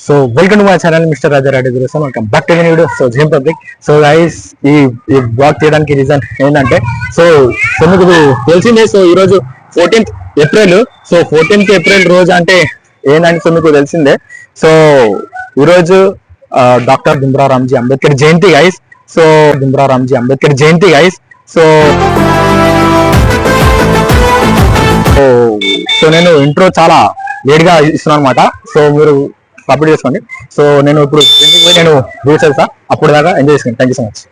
So welcome to my channel mister Raja Reddy గురుసం. Welcome back to the video. So జేమ్ పబ్లిక్. So guys ఈ blog తీయడానికి రీజన్ ఏంటంటే సో మీకు తెలిసిందే. సో ఈరోజు 14th April. So 14th April రోజు అంటే ఏంటంటే సో మీకు తెలిసిందే. సో ఈరోజు డాక్టర్ భీమ్రావ్ రామ్జీ అంబేద్కర్ జయంతి గైస్. సో భీమ్రావ్ రామ్జీ అంబేద్కర్ జయంతి గైస్. సో సో నేను ఇంట్రో చాలా లేట్ గా ఇస్తున్నాను అనమాట. సో మీరు కంప్లీట్ చేసుకోండి. సో నేను ఇప్పుడు నేను రీచ్ చేస్తా. అప్పుడు దాకా ఎంజాయ్ చేసుకోండి. Thank you so much.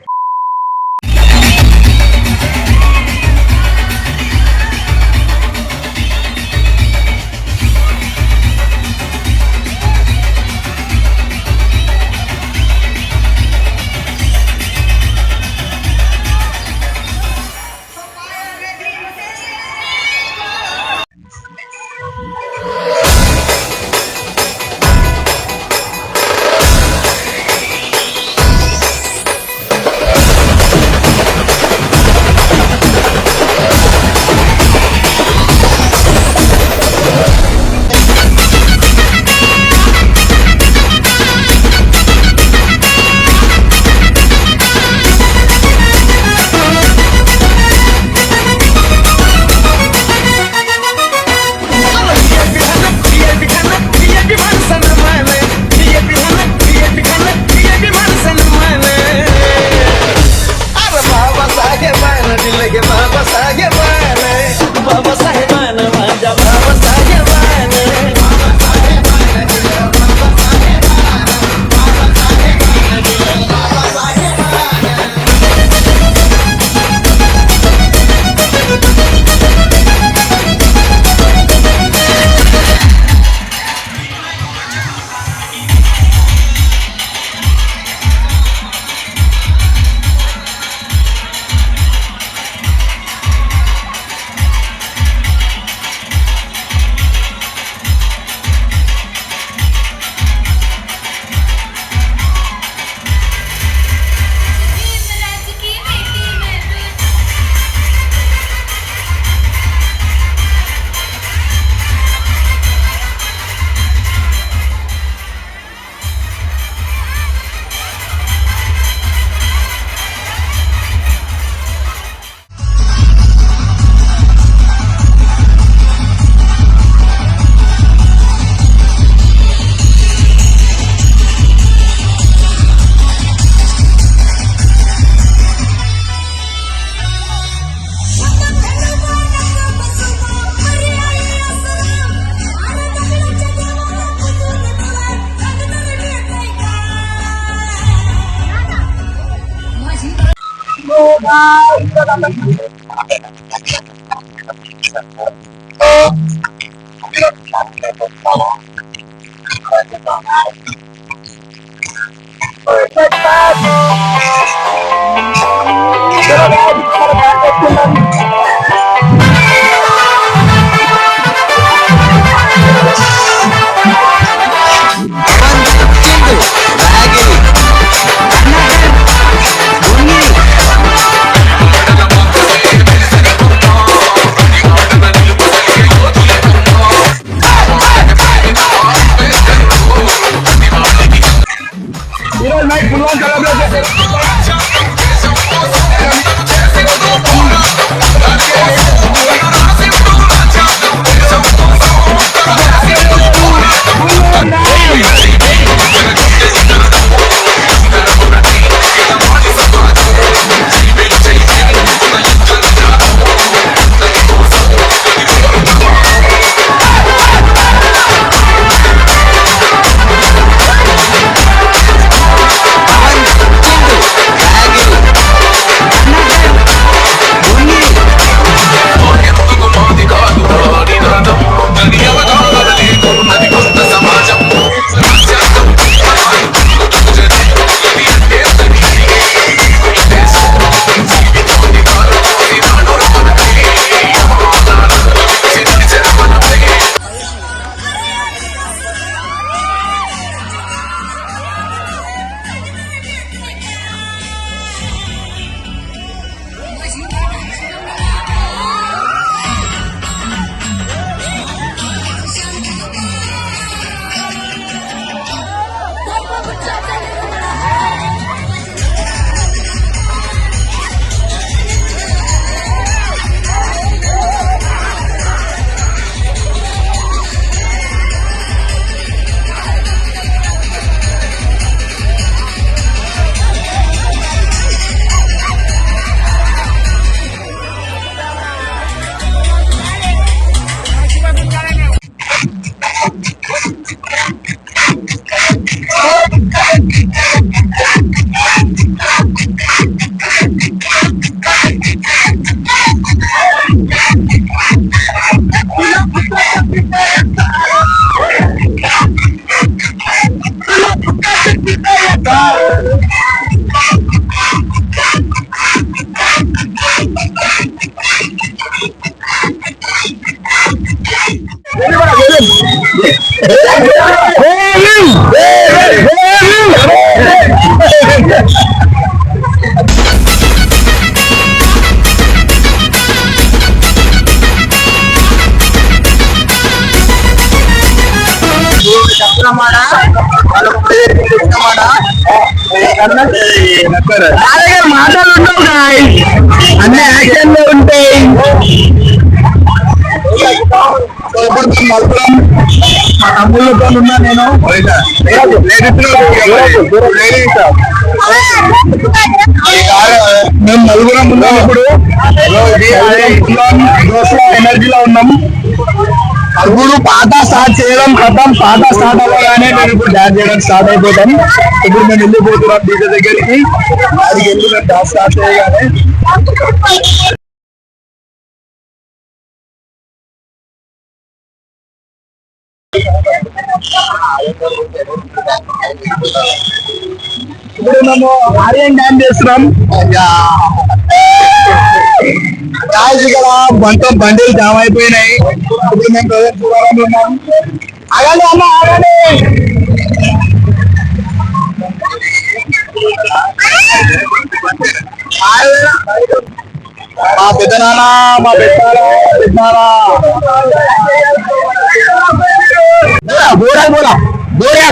మాటలు ఉండవు అన్ని యాక్షన్ లో ఉంటాయి. మా తమ్ముళ్ళతో ఉన్నా నేను మేము నలుగురం ఉన్నాం. ఇప్పుడు ఎనర్జీలో ఉన్నాం. ఇప్పుడు పాట స్టార్ట్ చేయడం కథం. పాట స్టార్ట్ అవ్వగానే నేను ఇప్పుడు డాన్స్ చేయడం స్టార్ట్ అయిపోతాం. ఇప్పుడు మేము వెళ్ళిపోతున్నాం డీజే దగ్గరికి. అది వెళ్ళి మేము డాన్స్ స్టార్ట్ చేయగానే ఇప్పుడు మేము ఆర్యన్ డాన్స్ చేస్తున్నాం. ఇక్కడ మొత్తం బండిలు జామ్ అయిపోయినాయి. ఇప్పుడు మేము చూడాలని ఉన్నాం. ఆగండి అన్న ఆగండి. మా పెద్దనాన్న మా పెద్దనాన్న బోరా బోరా బోరా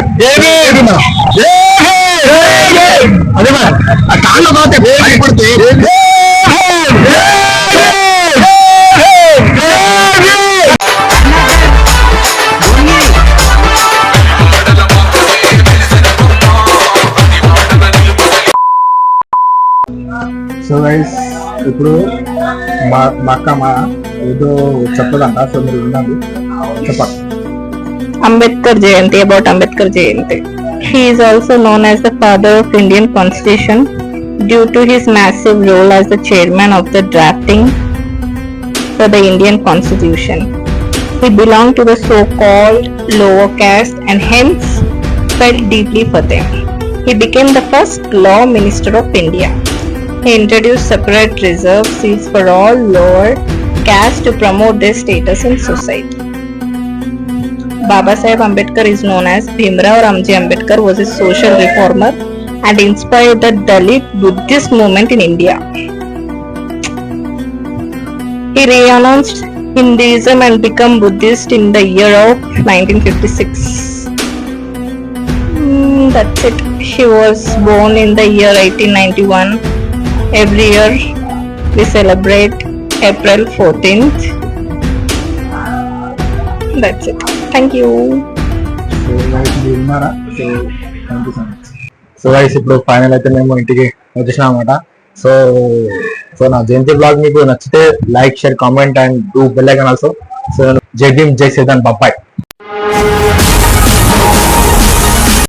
అదే మన కాళ్ళు పోతే భయపడితే సో గైస్ ఇప్పుడు మా అక్క ఏదో చెప్పదంట. సో మీరు వినండి. చెప్పండి. Ambedkar Jayanti, about Ambedkar Jayanti. He is also known as the father of Indian Constitution due to his massive role as the chairman of the drafting for the Indian Constitution. He belonged to the so-called lower caste and hence felt deeply for them. He became the first law minister of India. He introduced separate reserve seats for all lower caste to promote their status in society. Baba Saheb Ambedkar is known as Bhimrao Ramji Ambedkar, was a social reformer and inspired the Dalit Buddhist movement in India. He renounced Hinduism and became Buddhist in the year of 1956. That's it. He was born in the year 1891. Every year we celebrate April 14th. That's it. Thank you. So guys ఇప్పుడు final అయితే మేము ఇంటికి వచ్చేసాం అనమాట. So నా జయంతి blog మీకు నచ్చితే like share comment and do bell icon also. So జై భీమ్ జై సేదన్ బాబాయ్.